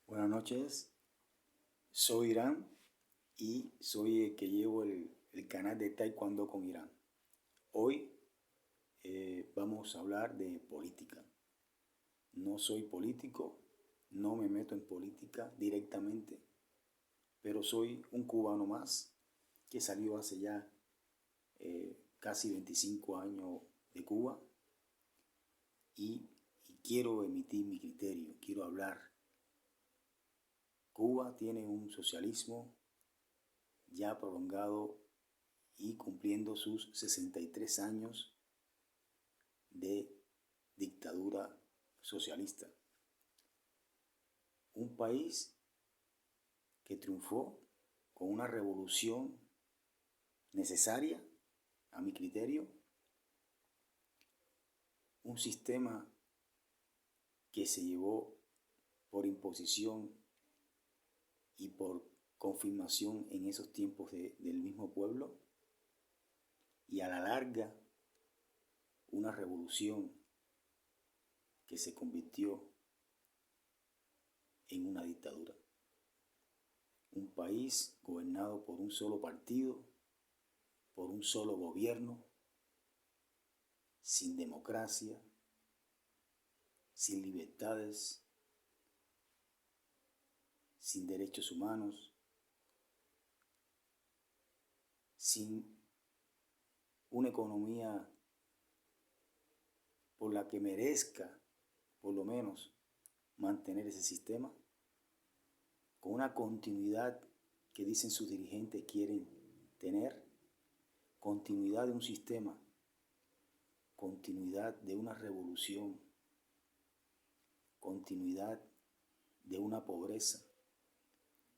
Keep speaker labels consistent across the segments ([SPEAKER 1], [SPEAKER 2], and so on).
[SPEAKER 1] Buenas noches, soy Irán y soy el que llevo el canal de Taekwondo con Irán. Hoy vamos a hablar de política. No soy político, no me meto en política directamente, pero soy un cubano más que salió hace ya casi 25 años de Cuba y quiero emitir mi criterio, quiero hablar. Cuba tiene un socialismo ya prolongado y cumpliendo sus 63 años de dictadura socialista. Un país que triunfó con una revolución necesaria, a mi criterio, un sistema que se llevó por imposición y por confirmación en esos tiempos del mismo pueblo, y a la larga una revolución que se convirtió en una dictadura. Un país gobernado por un solo partido, por un solo gobierno, sin democracia, sin libertades, sin derechos humanos, sin una economía por la que merezca, por lo menos, mantener ese sistema, con una continuidad que dicen sus dirigentes quieren tener, continuidad de un sistema, continuidad de una revolución, continuidad de una pobreza,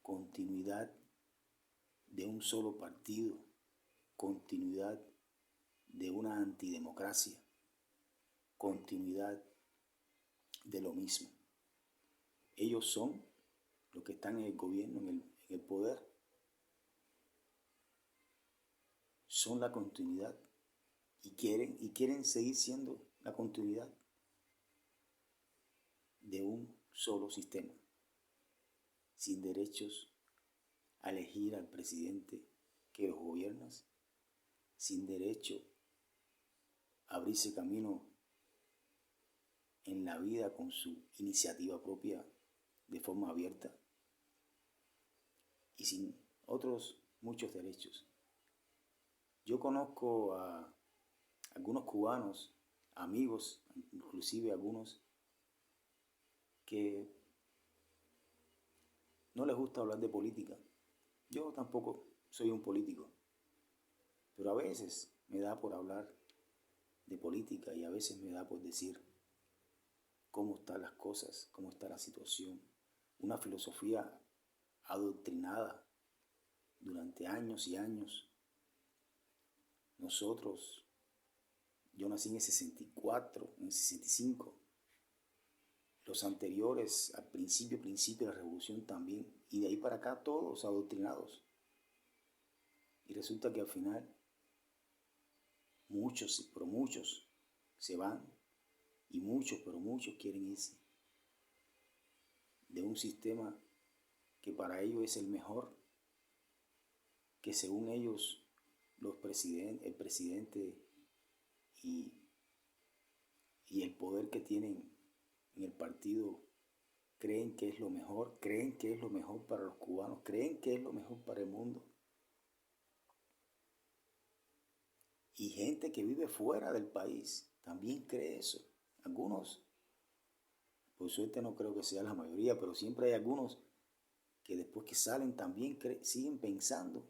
[SPEAKER 1] continuidad de un solo partido, continuidad de una antidemocracia, continuidad de lo mismo. Ellos son los que están en el gobierno, en el poder, son la continuidad y quieren seguir siendo la continuidad de un solo sistema, sin derechos a elegir al presidente que los gobierna, sin derecho a abrirse camino en la vida con su iniciativa propia de forma abierta y sin otros muchos derechos. Yo conozco a algunos cubanos, amigos, inclusive algunos que no les gusta hablar de política. Yo tampoco soy un político, pero a veces me da por hablar de política y a veces me da por decir cómo están las cosas, cómo está la situación. Una filosofía adoctrinada durante años y años. Nosotros, yo nací en el 64, en el 65. Los anteriores, al principio de la revolución también. Y de ahí para acá todos adoctrinados. Y resulta que al final muchos, pero muchos se van y muchos, pero muchos quieren irse de un sistema que para ellos es el mejor, que según ellos el presidente y, y el poder que tienen en el partido creen que es lo mejor, creen que es lo mejor para los cubanos, creen que es lo mejor para el mundo. Y gente que vive fuera del país también cree eso. Algunos, por suerte no creo que sea la mayoría, pero siempre hay algunos que después que salen también siguen pensando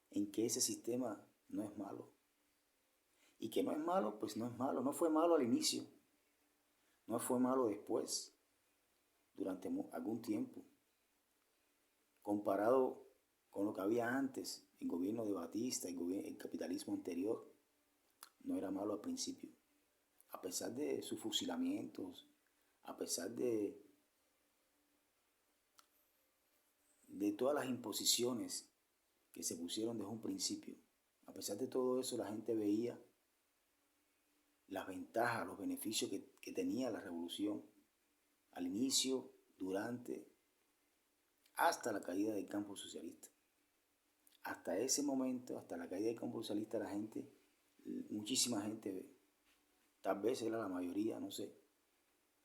[SPEAKER 1] en que ese sistema no es malo. Y que no es malo, pues no es malo. No fue malo al inicio, no fue malo después, durante algún tiempo. Comparado con lo que había antes, el gobierno de Batista, el capitalismo anterior, no era malo al principio. A pesar de sus fusilamientos, a pesar de todas las imposiciones que se pusieron desde un principio, a pesar de todo eso, la gente veía las ventajas, los beneficios que tenía la revolución al inicio, durante hasta la caída del campo socialista. Hasta ese momento, hasta la caída del campo socialista, la gente, muchísima gente, tal vez era la mayoría, no sé,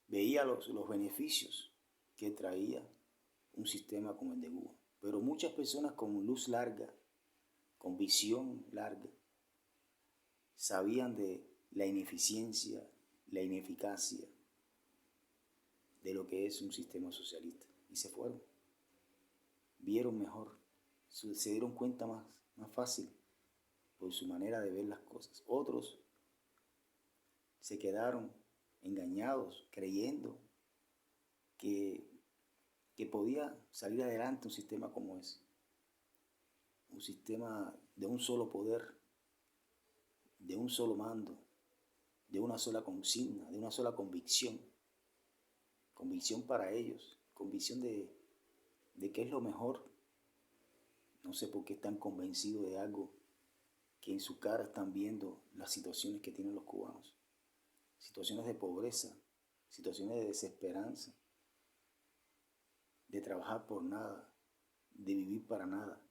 [SPEAKER 1] veía los beneficios que traía un sistema como el de Cuba. Pero muchas personas con luz larga, con visión larga, sabían de la ineficiencia, la ineficacia de lo que es un sistema socialista. Y se fueron. Vieron mejor, se dieron cuenta más fácil por su manera de ver las cosas. Otros se quedaron engañados, creyendo que podía salir adelante un sistema como ese. Un sistema de un solo poder, de un solo mando, de una sola consigna, de una sola convicción. Convicción para ellos, convicción de que es lo mejor. No sé por qué están convencidos de algo que en su cara están viendo las situaciones que tienen los cubanos. Situaciones de pobreza, situaciones de desesperanza, de trabajar por nada, de vivir para nada,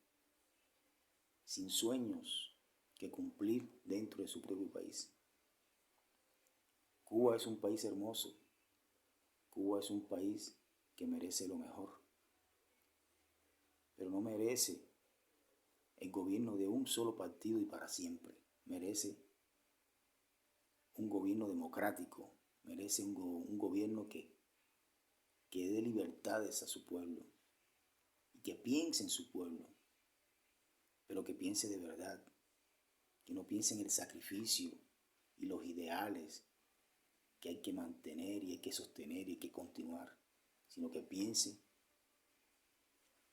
[SPEAKER 1] sin sueños que cumplir dentro de su propio país. Cuba es un país hermoso. Cuba es un país que merece lo mejor, pero no merece el gobierno de un solo partido y para siempre. Merece un gobierno democrático, merece un gobierno que dé libertades a su pueblo y que piense en su pueblo, pero que piense de verdad, que no piense en el sacrificio y los ideales que hay que mantener y hay que sostener y hay que continuar, sino que piense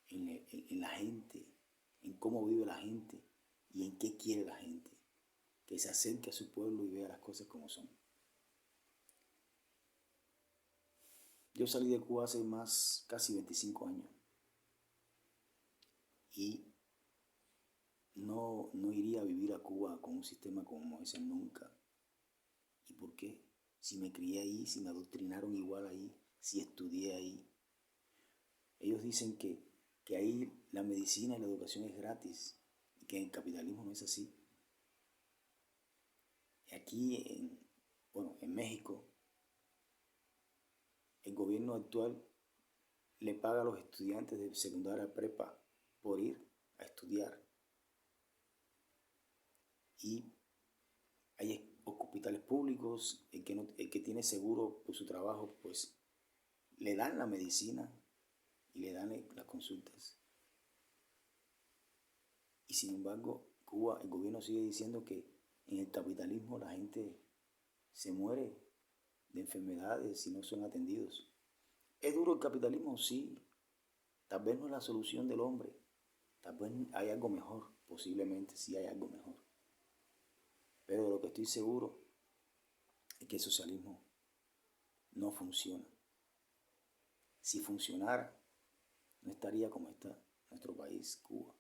[SPEAKER 1] en la gente, en cómo vive la gente y en qué quiere la gente, que se acerque a su pueblo y vea las cosas como son. Yo salí de Cuba hace casi 25 años y no iría a vivir a Cuba con un sistema como ese nunca. ¿Y por qué? Si me crié ahí, si me adoctrinaron igual ahí, si estudié ahí. Ellos dicen que ahí la medicina y la educación es gratis y que en el capitalismo no es así. Aquí, en México, el gobierno actual le paga a los estudiantes de secundaria prepa por ir a estudiar. Y hay hospitales públicos, el que tiene seguro por su trabajo, pues le dan la medicina y le dan las consultas. Y sin embargo, Cuba, el gobierno sigue diciendo que en el capitalismo la gente se muere de enfermedades si no son atendidos. ¿Es duro el capitalismo? Sí. Tal vez no es la solución del hombre. Tal vez hay algo mejor. Posiblemente sí hay algo mejor. Pero de lo que estoy seguro es que el socialismo no funciona. Si funcionara, no estaría como está nuestro país, Cuba.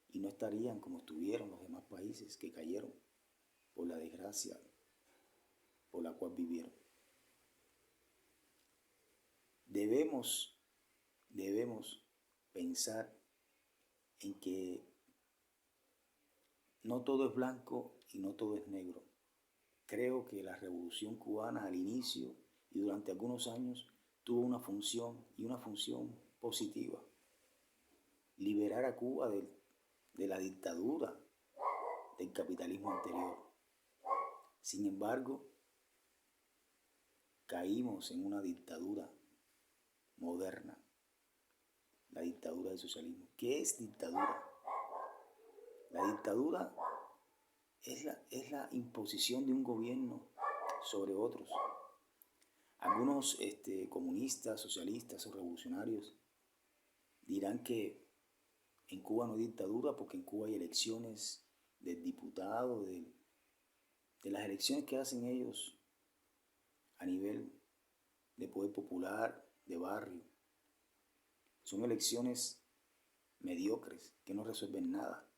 [SPEAKER 1] Y no estarían como estuvieron los demás países que cayeron por la desgracia por la cual vivieron. Debemos pensar en que no todo es blanco y no todo es negro. Creo que la Revolución Cubana al inicio y durante algunos años tuvo una función y una función positiva. Liberar a Cuba de la dictadura del capitalismo anterior. Sin embargo, caímos en una dictadura moderna, la dictadura del socialismo. ¿Qué es dictadura? La dictadura es la imposición de un gobierno sobre otros. Algunos comunistas, socialistas o revolucionarios dirán que en Cuba no hay dictadura porque en Cuba hay elecciones del diputado, de las elecciones que hacen ellos a nivel de poder popular, de barrio. Son elecciones mediocres que no resuelven nada.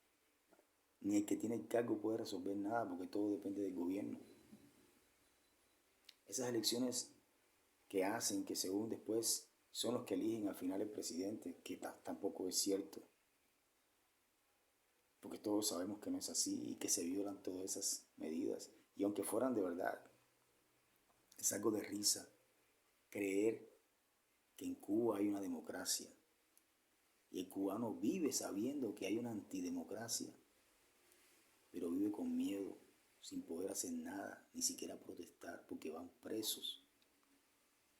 [SPEAKER 1] Ni el que tiene el cargo puede resolver nada porque todo depende del gobierno. Esas elecciones que hacen, que según después son los que eligen al final el presidente, que tampoco es cierto, porque todos sabemos que no es así y que se violan todas esas medidas. Y aunque fueran de verdad, es algo de risa creer que en Cuba hay una democracia y el cubano vive sabiendo que hay una antidemocracia, pero vive con miedo, sin poder hacer nada, ni siquiera protestar, porque van presos.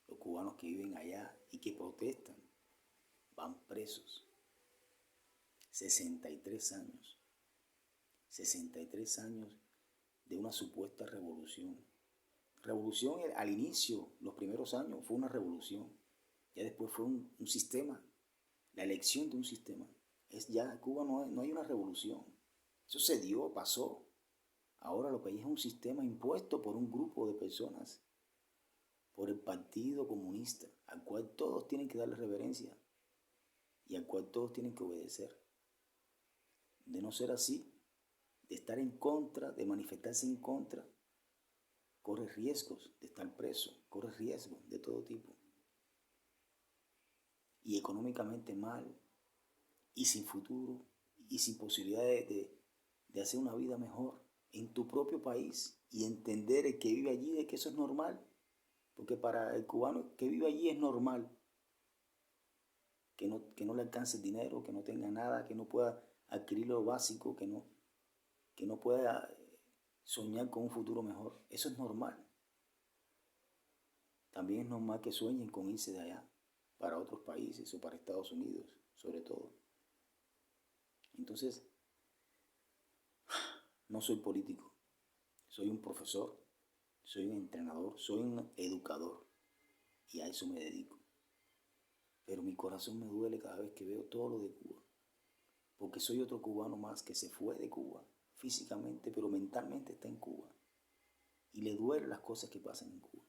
[SPEAKER 1] Los cubanos que viven allá y que protestan van presos. 63 años. 63 años de una supuesta revolución. Revolución al inicio, los primeros años, fue una revolución. Ya después fue un sistema, la elección de un sistema. Ya Cuba no hay una revolución. Eso se dio, pasó. Ahora lo que hay es un sistema impuesto por un grupo de personas, por el Partido Comunista, al cual todos tienen que darle reverencia y al cual todos tienen que obedecer. De no ser así, de estar en contra, de manifestarse en contra, corre riesgos de estar preso, corre riesgos de todo tipo. Y económicamente mal, y sin futuro, y sin posibilidad de hacer una vida mejor en tu propio país y entender el que vive allí de que eso es normal. Porque para el cubano que vive allí es normal que no le alcance el dinero, que no tenga nada, que no pueda adquirir lo básico, que no pueda soñar con un futuro mejor. Eso es normal. También es normal que sueñen con irse de allá para otros países o para Estados Unidos, sobre todo. Entonces, no soy político, soy un profesor, soy un entrenador, soy un educador y a eso me dedico. Pero mi corazón me duele cada vez que veo todo lo de Cuba, porque soy otro cubano más que se fue de Cuba físicamente, pero mentalmente está en Cuba y le duelen las cosas que pasan en Cuba.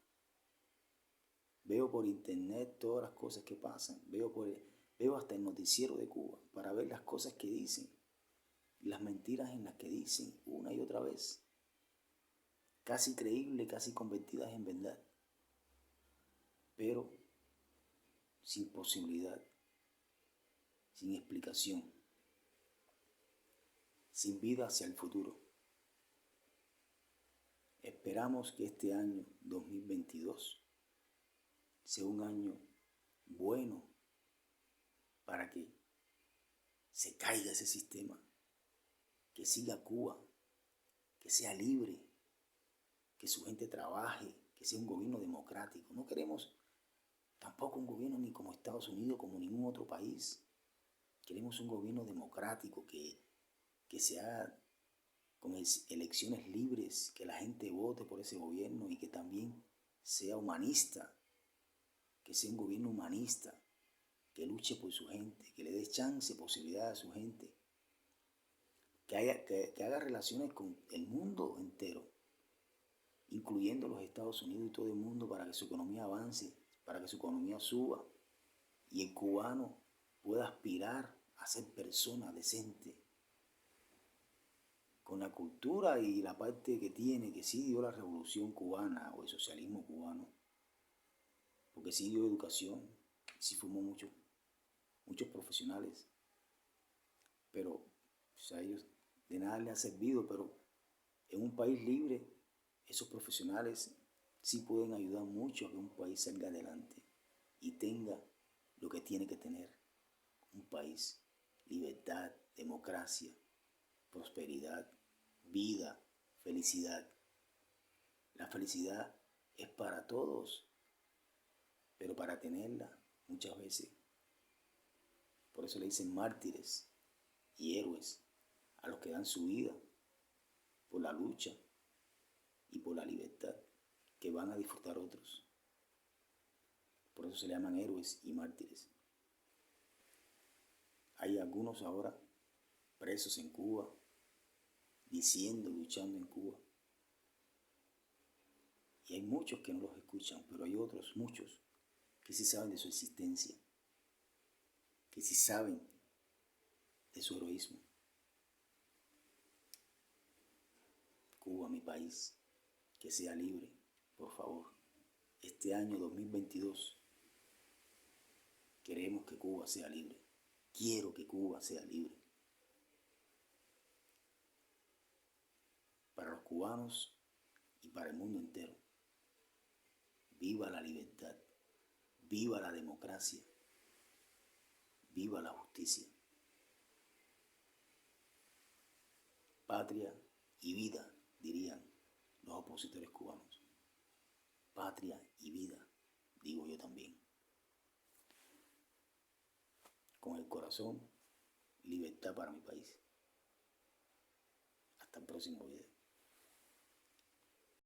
[SPEAKER 1] Veo por internet todas las cosas que pasan, veo hasta el noticiero de Cuba para ver las cosas que dicen, las mentiras en las que dicen una y otra vez, casi creíbles, casi convertidas en verdad, pero sin posibilidad, sin explicación, sin vida hacia el futuro. Esperamos que este año 2022 sea un año bueno para que se caiga ese sistema, que siga Cuba, que sea libre, que su gente trabaje, que sea un gobierno democrático. No queremos tampoco un gobierno ni como Estados Unidos, como ningún otro país. Queremos un gobierno democrático que sea con elecciones libres, que la gente vote por ese gobierno y que también sea humanista, que sea un gobierno humanista, que luche por su gente, que le dé chance, posibilidad a su gente, que haga relaciones con el mundo entero, incluyendo los Estados Unidos y todo el mundo, para que su economía avance, para que su economía suba y el cubano pueda aspirar a ser persona decente, con la cultura y la parte que tiene, que sí dio la revolución cubana o el socialismo cubano, porque sí dio educación, sí formó muchos profesionales, pero a ellos de nada les ha servido, pero en un país libre, esos profesionales sí pueden ayudar mucho a que un país salga adelante y tenga lo que tiene que tener un país: libertad, democracia, prosperidad, vida, felicidad. La felicidad es para todos, pero para tenerla muchas veces, por eso le dicen mártires y héroes a los que dan su vida por la lucha y por la libertad que van a disfrutar otros. Por eso se le llaman héroes y mártires. Hay algunos ahora presos en Cuba, luchando en Cuba. Y hay muchos que no los escuchan, pero hay otros, muchos, que sí saben de su existencia, que sí saben de su heroísmo. Cuba, mi país, que sea libre, por favor. Este año 2022 Queremos que Cuba sea libre. Quiero que Cuba sea libre. Para los cubanos y para el mundo entero. Viva la libertad. Viva la democracia. Viva la justicia. Patria y vida, dirían los opositores cubanos. Patria y vida, digo yo también. Con el corazón, libertad para mi país. Hasta el próximo video.